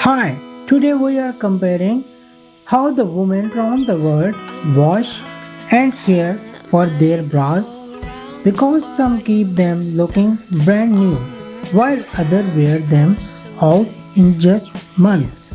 Hi, today we are comparing how the women around the world wash and care for their bras because some keep them looking brand new while others wear them out in just months.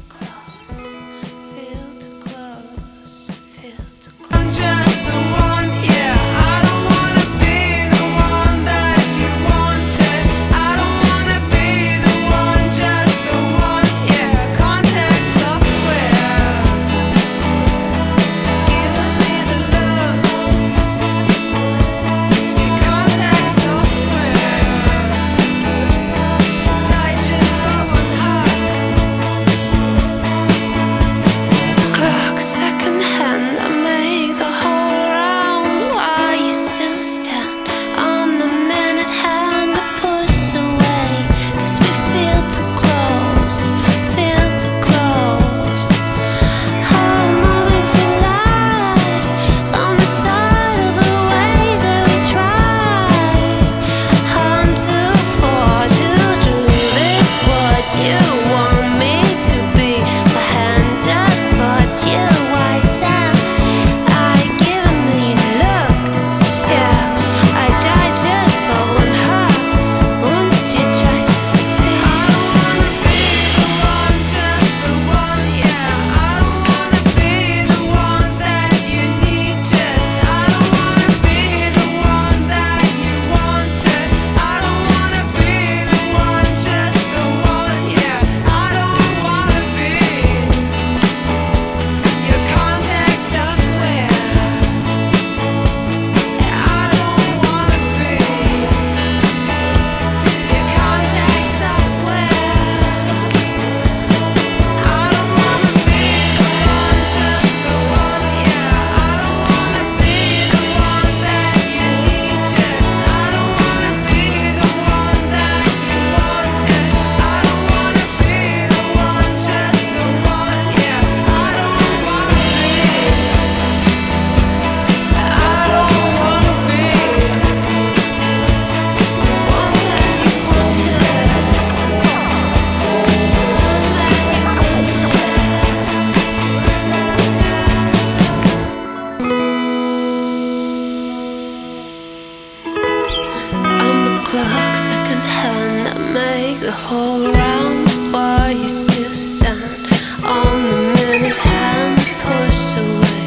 Clock second hand, I make the whole round while you still stand on the minute hand. Push away,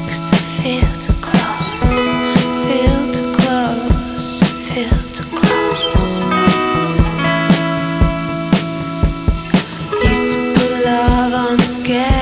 'cause I feel too close, feel too close, feel too close. Used to put love on scale.